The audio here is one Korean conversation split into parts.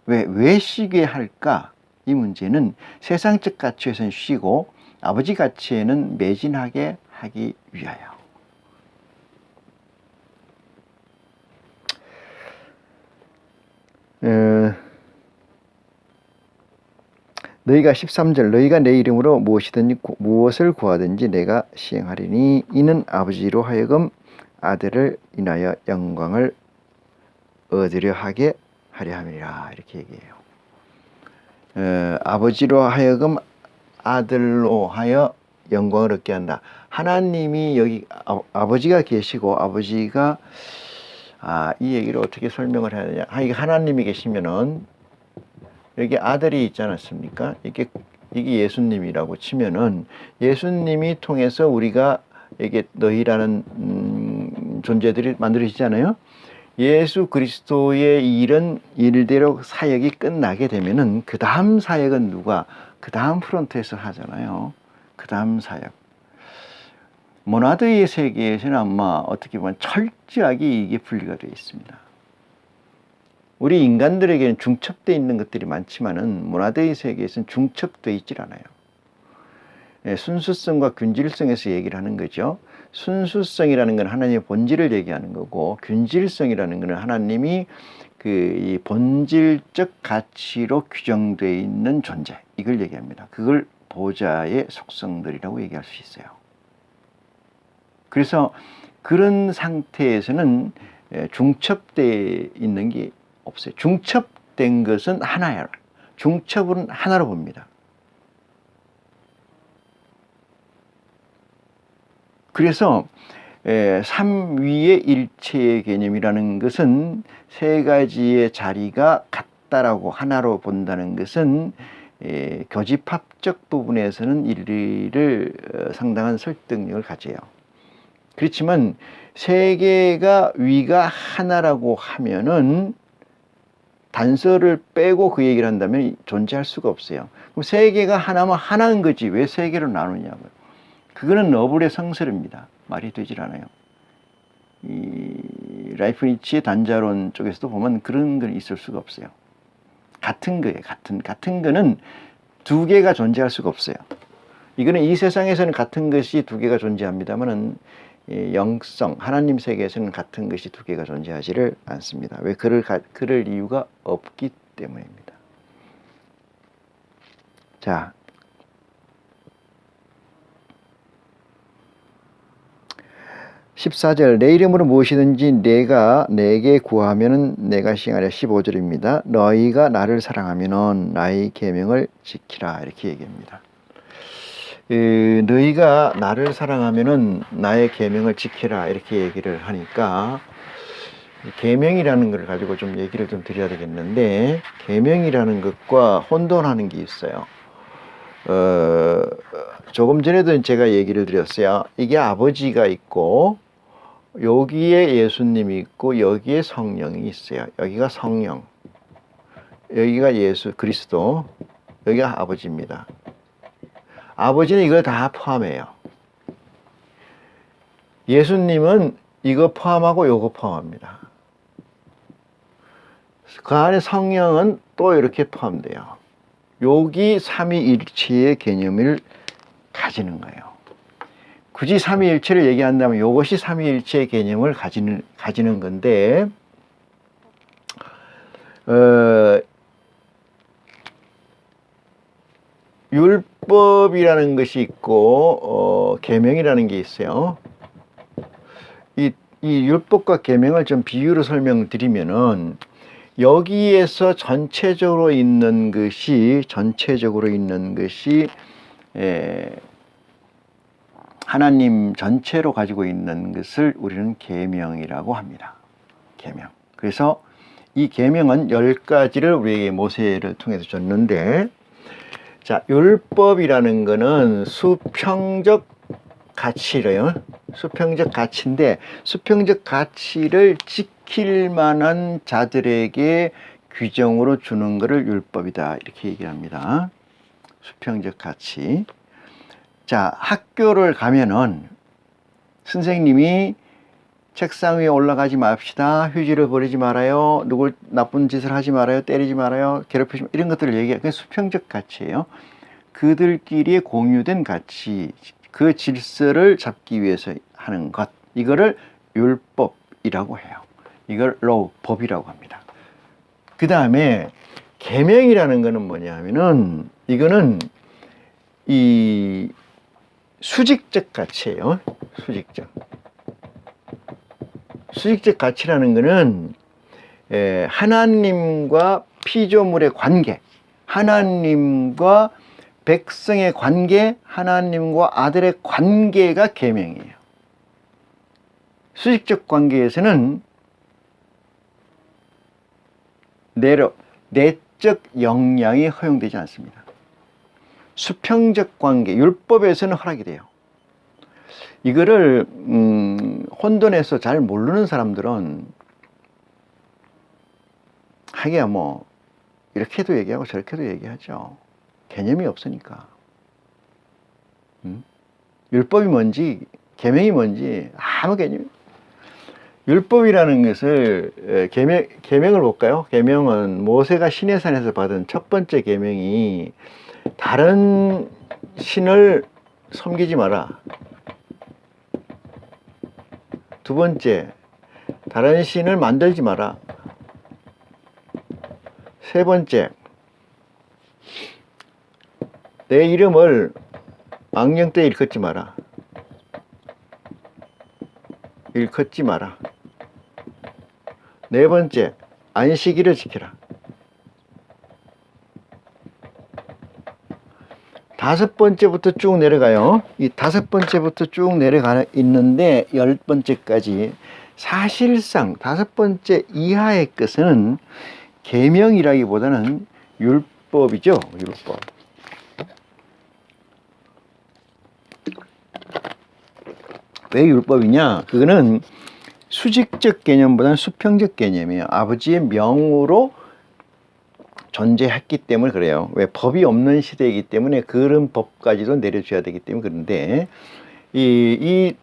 왜 쉬게 할까? 이 문제는 세상적 가치에서는 쉬고 아버지 가치에는 매진하게 하기 위하여. 너희가 13절 너희가 내 이름으로 무엇을 구하든지 내가 시행하리니 이는 아버지로 하여금 아들을 인하여 영광을 얻으려 하게 하려 함이라. 이렇게 얘기해요. 아버지로 하여금 아들로 하여 영광을 얻게 한다. 하나님이 여기 아버지가 계시고 아버지가 이 얘기를 어떻게 설명을 해야 되냐. 하나님이 계시면은 여기 아들이 있지 않았습니까? 이게 예수님이라고 치면은 예수님이 통해서 우리가 이게 너희라는 존재들이 만들어지잖아요. 예수 그리스도의 일은 일대로 사역이 끝나게 되면은 그 다음 사역은 누가 그 다음 프론트에서 하잖아요. 그 다음 사역. 모나드의 세계에서는 아마 어떻게 보면 철저하게 이게 분리가 되어 있습니다. 우리 인간들에게는 중첩되어 있는 것들이 많지만은 모나드의 세계에서는 중첩되어 있질 않아요. 순수성과 균질성에서 얘기를 하는 거죠. 순수성이라는 건 하나님의 본질을 얘기하는 거고, 균질성이라는 것은 하나님이 이 본질적 가치로 규정되어 있는 존재, 이걸 얘기합니다. 그걸 보좌의 속성들이라고 얘기할 수 있어요. 그래서 그런 상태에서는 중첩되어 있는 게 없어요. 중첩된 것은 하나예요. 중첩은 하나로 봅니다. 그래서 삼위의 일체의 개념이라는 것은 세 가지의 자리가 같다라고 하나로 본다는 것은 교집합적 부분에서는 일리를 상당한 설득력을 가져요. 그렇지만 세 개가 위가 하나라고 하면은 단서를 빼고 그 얘기를 한다면 존재할 수가 없어요. 그럼 세 개가 하나면 하나인 거지 왜 세 개로 나누냐고요. 그거는 너블의 성설입니다. 말이 되질 않아요. 이 라이프니츠의 단자론 쪽에서도 보면 그런 건 있을 수가 없어요. 같은 거예요. 같은 거는 두 개가 존재할 수가 없어요. 이거는 이 세상에서는 같은 것이 두 개가 존재합니다만은 영성, 하나님 세계에서는 같은 것이 두 개가 존재하지를 않습니다. 왜 그럴 이유가 없기 때문입니다. 자, 14절 내 이름으로 무엇이든지 내가 내게 구하면은 내가 시행하랴. 15절입니다. 너희가 나를 사랑하면은 나의 계명을 지키라. 이렇게 얘기합니다. 너희가 나를 사랑하면은 나의 계명을 지키라. 이렇게 얘기를 하니까 계명이라는 걸 가지고 좀 얘기를 좀 드려야 되겠는데, 계명이라는 것과 혼돈하는 게 있어요. 조금 전에도 제가 얘기를 드렸어요. 이게 아버지가 있고 여기에 예수님이 있고 여기에 성령이 있어요. 여기가 성령, 여기가 예수 그리스도, 여기가 아버지입니다. 아버지는 이걸 다 포함해요. 예수님은 이거 포함하고 요거 포함합니다. 그 안에 성령은 또 이렇게 포함돼요. 여기 삼위일체의 개념을 가지는 거예요. 굳이 삼위일체를 얘기한다면 이것이 삼위일체의 개념을 가지는 건데, 율법이라는 것이 있고 계명이라는 게 있어요. 이 율법과 계명을 좀 비유로 설명드리면은 여기에서 전체적으로 있는 것이 하나님 전체로 가지고 있는 것을 우리는 계명이라고 합니다. 계명. 그래서 이 계명은 10가지를 우리에게 모세를 통해서 줬는데, 자, 율법이라는 거는 수평적 가치래요. 수평적 가치인데, 수평적 가치를 지킬 만한 자들에게 규정으로 주는 것을 율법이다. 이렇게 얘기를 합니다. 수평적 가치. 자, 학교를 가면은 선생님이 책상 위에 올라가지 맙시다. 휴지를 버리지 말아요. 누굴 나쁜 짓을 하지 말아요. 때리지 말아요. 괴롭히지 말아요. 이런 것들을 얘기해요. 그게 수평적 가치예요. 그들끼리의 공유된 가치, 그 질서를 잡기 위해서 하는 것. 이거를 율법이라고 해요. 이걸 law, 법이라고 합니다. 그 다음에 계명이라는 거는 뭐냐면은 이거는 이 수직적 가치예요. 수직적 가치라는 거는 하나님과 피조물의 관계, 하나님과 백성의 관계, 하나님과 아들의 관계가 계명이에요. 수직적 관계에서는 내적 영향이 허용되지 않습니다. 수평적 관계, 율법에서는 허락이 돼요. 이거를 혼돈해서 잘 모르는 사람들은 하기야 뭐 이렇게도 얘기하고 저렇게도 얘기하죠. 개념이 없으니까. 율법이 뭔지 계명이 뭔지 아무 개념이. 율법이라는 것을 계명을 볼까요? 계명은 모세가 시내산에서 받은 첫 번째 계명이 다른 신을 섬기지 마라. 두 번째, 다른 신을 만들지 마라. 세 번째, 내 이름을 망령되이 일컫지 마라. 일컫지 마라. 네 번째, 안식일을 지키라. 다섯 번째부터 쭉 내려가요. 이 다섯 번째부터 쭉 내려가 있는데 10번째까지 사실상 다섯 번째 이하의 것은 계명이라기보다는 율법이죠. 율법. 왜 율법이냐? 그거는 수직적 개념보다는 수평적 개념이에요. 아버지의 명으로 존재했기 때문에 그래요. 왜? 법이 없는 시대이기 때문에 그런 법까지도 내려줘야 되기 때문에 그런데 이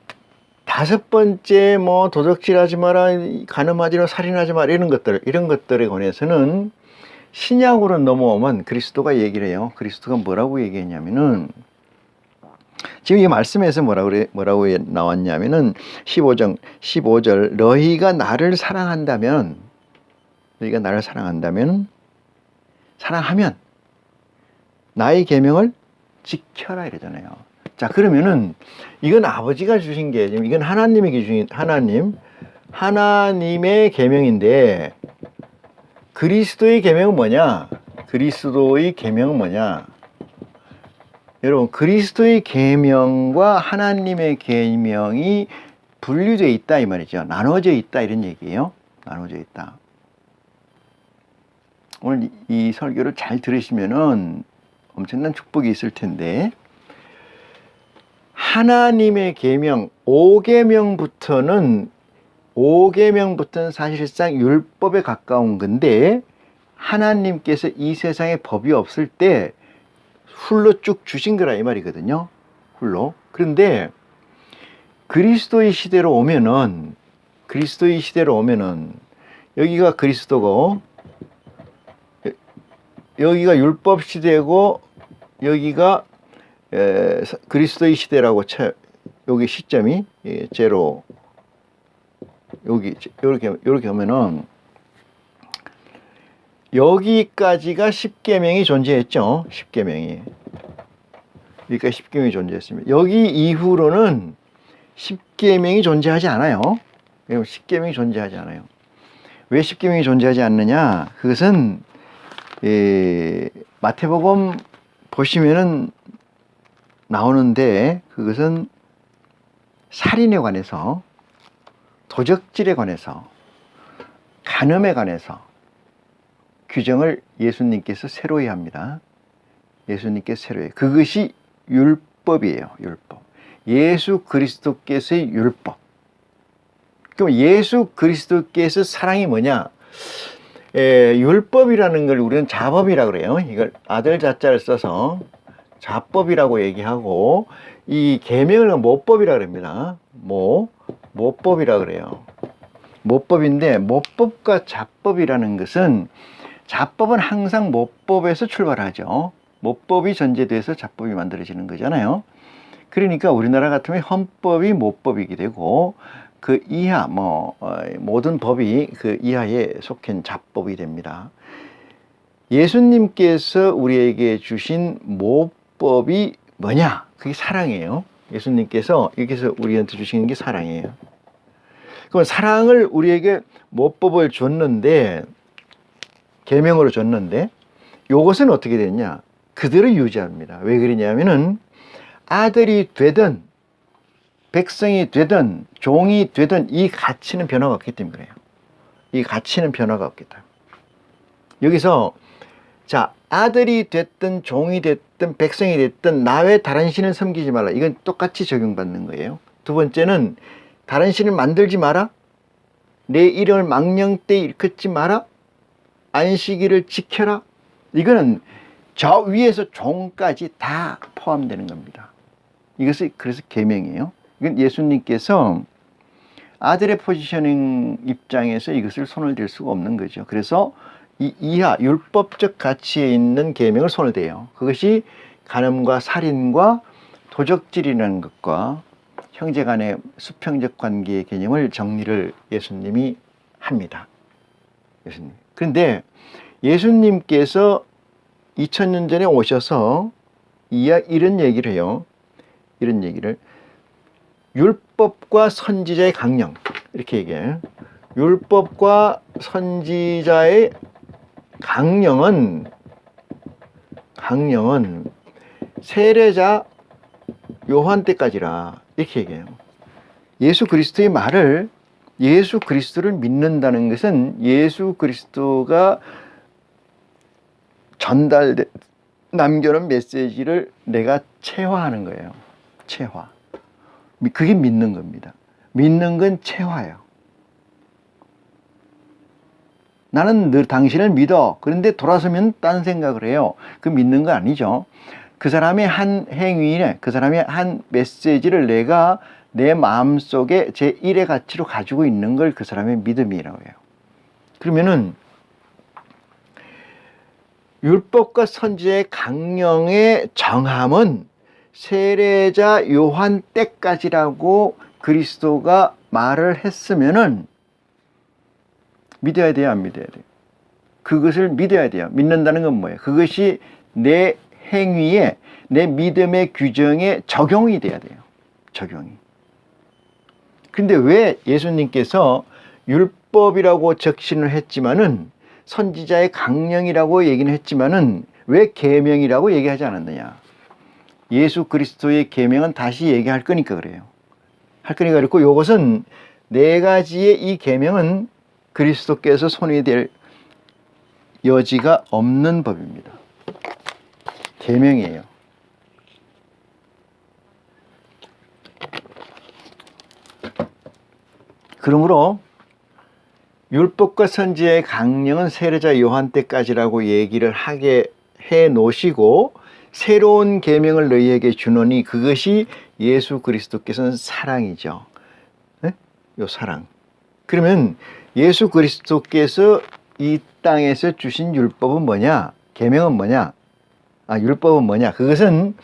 다섯 번째 뭐 도적질하지 마라, 간음하지 마라, 살인하지 마라 이런 것들에 관해서는 신약으로 넘어오면 그리스도가 얘기를 해요. 그리스도가 뭐라고 얘기했냐면은 지금 이 말씀에서 뭐라고 나왔냐면은 15절 너희가 나를 사랑하면 나의 계명을 지켜라 이러잖아요. 자, 그러면은 이건 아버지가 주신 게 지금 이건 하나님의 하나님의 계명인데 그리스도의 계명은 뭐냐? 여러분, 그리스도의 계명과 하나님의 계명이 분리되어 있다 이 말이죠. 나눠져 있다 이런 얘기예요. 나눠져 있다. 오늘 이 설교를 잘 들으시면은 엄청난 축복이 있을 텐데 하나님의 계명 5계명부터는 사실상 율법에 가까운 건데 하나님께서 이 세상에 법이 없을 때 훌로 쭉 주신 거라 이 말이거든요. 훌로. 그런데 그리스도의 시대로 오면은 여기가 그리스도고 여기가 율법 시대고 여기가 그리스도의 시대라고 여기 시점이 제로 여기 이렇게 하면은 여기까지가 10계명이 존재했죠. 10계명이. 여기까지 10계명이 존재했습니다. 여기 이후로는 10계명이 존재하지 않아요. 10계명이 존재하지 않아요. 왜 10계명이 존재하지 않느냐? 그것은 마태복음 보시면은 나오는데 그것은 살인에 관해서, 도적질에 관해서, 간음에 관해서 규정을 예수님께서 새로이 합니다. 그것이 율법이에요. 율법. 예수 그리스도께서의 율법. 그럼 예수 그리스도께서 사랑이 뭐냐? 율법이라는 걸 우리는 자법이라고 그래요. 이걸 아들 자자를 써서 자법이라고 얘기하고 이 계명을 모법이라고 합니다. 모법이라 그래요. 모법인데 모법과 자법이라는 것은 자법은 항상 모법에서 출발하죠. 모법이 전제돼서 자법이 만들어지는 거잖아요. 그러니까 우리나라 같으면 헌법이 모법이게 되고 그 이하 모든 법이 그 이하에 속한 자법이 됩니다. 예수님께서 우리에게 주신 모법이 뭐냐? 그게 사랑이에요. 예수님께서 여기서 우리한테 주시는 게 사랑이에요. 그럼 사랑을 우리에게 모법을 줬는데, 계명으로 줬는데, 요것은 어떻게 됐냐? 그대로 유지합니다. 왜 그러냐면은 아들이 되든 백성이 되든 종이 되든 이 가치는 변화가 없기 때문에 그래요. 이 가치는 변화가 없겠다. 여기서 자, 아들이 됐든 종이 됐든 백성이 됐든 나 외 다른 신을 섬기지 말라. 이건 똑같이 적용받는 거예요. 두 번째는 다른 신을 만들지 마라. 내 이름을 망령되이 일컫지 마라. 안식일을 지켜라. 이거는 저 위에서 종까지 다 포함되는 겁니다. 이것이 그래서 계명이에요. 이건 예수님께서 아들의 포지셔닝 입장에서 이것을 손을 댈 수가 없는 거죠. 그래서 이 이하 율법적 가치에 있는 계명을 손을 대요. 그것이 간음과 살인과 도적질이라는 것과 형제 간의 수평적 관계의 개념을 정리를 예수님이 합니다. 예수님. 그런데 예수님께서 2000년 전에 오셔서 이런 얘기를 해요. 이런 얘기를 율법과 선지자의 강령 이렇게 얘기해요. 율법과 선지자의 강령은 세례자 요한 때까지라 이렇게 얘기해요. 예수 그리스도의 말을 예수 그리스도를 믿는다는 것은 예수 그리스도가 남겨놓은 메시지를 내가 체화하는 거예요. 체화. 그게 믿는 겁니다. 믿는 건 체화예요. 나는 늘 당신을 믿어. 그런데 돌아서면 딴 생각을 해요. 그 믿는 건 아니죠. 그 사람의 한 행위에, 그 사람의 한 메시지를 내가 내 마음속에 제1의 가치로 가지고 있는 걸 그 사람의 믿음이라고 해요. 그러면은 율법과 선지자의 강령의 정함은 세례자 요한 때까지라고 그리스도가 말을 했으면은 믿어야 돼요, 안 믿어야 돼요? 그것을 믿어야 돼요. 믿는다는 건 뭐예요? 그것이 내 행위에, 내 믿음의 규정에 적용이 돼야 돼요. 적용이. 근데 왜 예수님께서 율법이라고 적신을 했지만은 선지자의 강령이라고 얘기는 했지만은 왜 계명이라고 얘기하지 않았느냐? 예수 그리스도의 계명은 다시 얘기할 거니까 그래요. 할 거니까 그렇고 이것은 네 가지의 이 계명은 그리스도께서 손이 될 여지가 없는 법입니다. 계명이에요. 그러므로 율법과 선지자의 강령은 세례자 요한 때까지라고 얘기를 하게 해 놓으시고 새로운 계명을 너희에게 주노니 그것이 예수 그리스도께서는 사랑이죠. 네? 요 사랑. 그러면 예수 그리스도께서 이 땅에서 주신 율법은 뭐냐? 계명은 뭐냐? 율법은 뭐냐? 그것은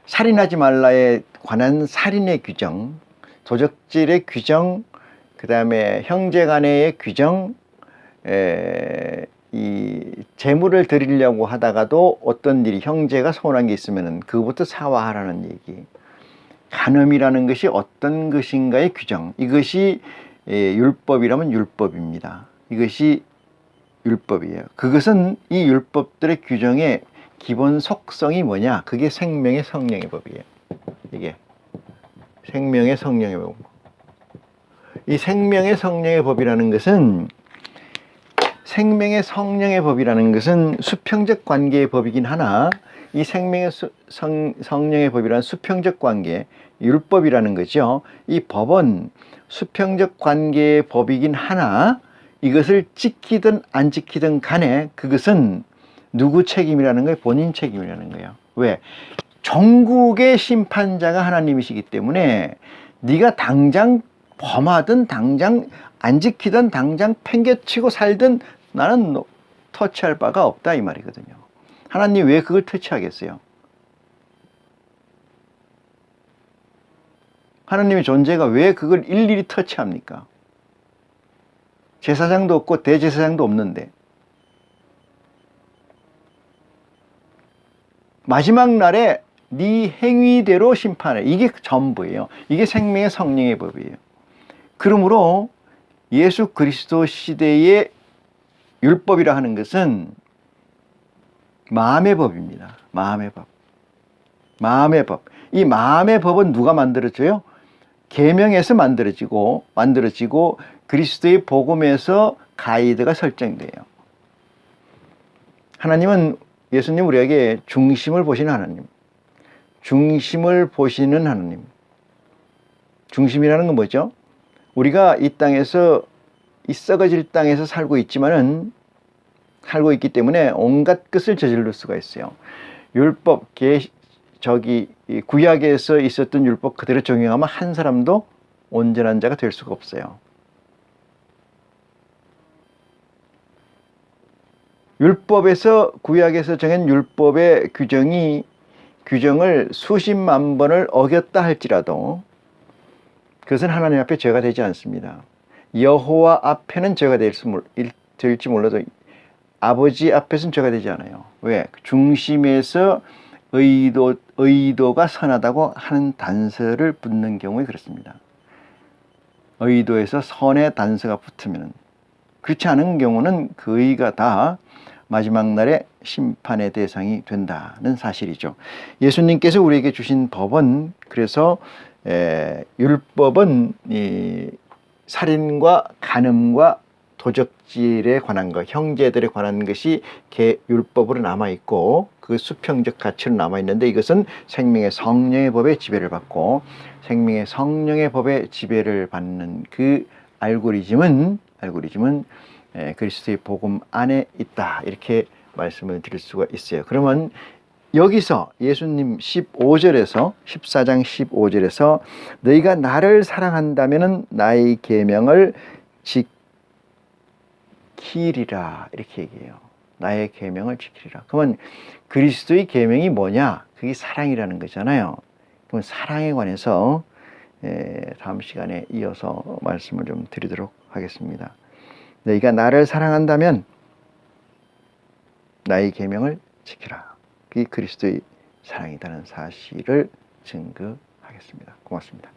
살인하지 말라에 관한 살인의 규정, 도적질의 규정, 그 다음에 형제 간의 규정, 이 재물을 드리려고 하다가도 어떤 일이 형제가 서운한 게 있으면은 그것부터 사화하라는 얘기. 간음이라는 것이 어떤 것인가의 규정. 이것이 율법이라면 율법입니다. 이것이 율법이에요. 그것은 이 율법들의 규정의 기본 속성이 뭐냐? 그게 생명의 성령의 법이에요. 이게 생명의 성령의 법. 이 생명의 성령의 법이라는 것은 수평적 관계의 법이긴 하나 이 생명의 성령의 법이라는 수평적 관계, 율법이라는 거죠. 이 법은 수평적 관계의 법이긴 하나 이것을 지키든 안 지키든 간에 그것은 누구 책임이라는 거예요? 본인 책임이라는 거예요. 왜? 전국의 심판자가 하나님이시기 때문에 네가 당장 범하든 당장 안 지키든 당장 팽개치고 살든 나는 터치할 바가 없다 이 말이거든요. 하나님 왜 그걸 터치하겠어요? 하나님의 존재가 왜 그걸 일일이 터치합니까? 제사장도 없고 대제사장도 없는데 마지막 날에 네 행위대로 심판해. 이게 전부예요. 이게 생명의 성령의 법이에요. 그러므로 예수 그리스도 시대의 율법이라 하는 것은 마음의 법입니다. 마음의 법. 마음의 법. 이 마음의 법은 누가 만들어져요? 계명에서 만들어지고 그리스도의 복음에서 가이드가 설정돼요. 하나님은 예수님 우리에게 중심을 보시는 하나님. 중심을 보시는 하나님. 중심이라는 건 뭐죠? 우리가 이 땅에서 이 썩어질 땅에서 살고 있지만은 살고 있기 때문에 온갖 것을 저지를 수가 있어요. 율법 구약에서 있었던 율법 그대로 적용하면 한 사람도 온전한 자가 될 수가 없어요. 율법에서 구약에서 정한 율법의 규정을 수십만 번을 어겼다 할지라도 그것은 하나님 앞에 죄가 되지 않습니다. 여호와 앞에는 죄가 될지 몰라도 아버지 앞에서는 죄가 되지 않아요. 왜? 중심에서 의도가 선하다고 하는 단서를 붙는 경우에 그렇습니다. 의도에서 선의 단서가 붙으면, 그렇지 않은 경우는 그 의가 다 마지막 날에 심판의 대상이 된다는 사실이죠. 예수님께서 우리에게 주신 법은, 그래서 율법은 이 살인과 간음과 도적질에 관한 것, 형제들에 관한 것이 율법으로 남아있고 그 수평적 가치로 남아있는데, 이것은 생명의 성령의 법에 지배를 받고 생명의 성령의 법에 지배를 받는 그 알고리즘은 그리스도의 복음 안에 있다, 이렇게 말씀을 드릴 수가 있어요. 그러면 여기서 예수님 14장 15절에서 너희가 나를 사랑한다면 나의 계명을 지키리라, 이렇게 얘기해요. 나의 계명을 지키리라. 그러면 그리스도의 계명이 뭐냐? 그게 사랑이라는 거잖아요. 그럼 사랑에 관해서 다음 시간에 이어서 말씀을 좀 드리도록 하겠습니다. 너희가 나를 사랑한다면 나의 계명을 지키라. 그게 그리스도의 사랑이라는 사실을 증거하겠습니다. 고맙습니다.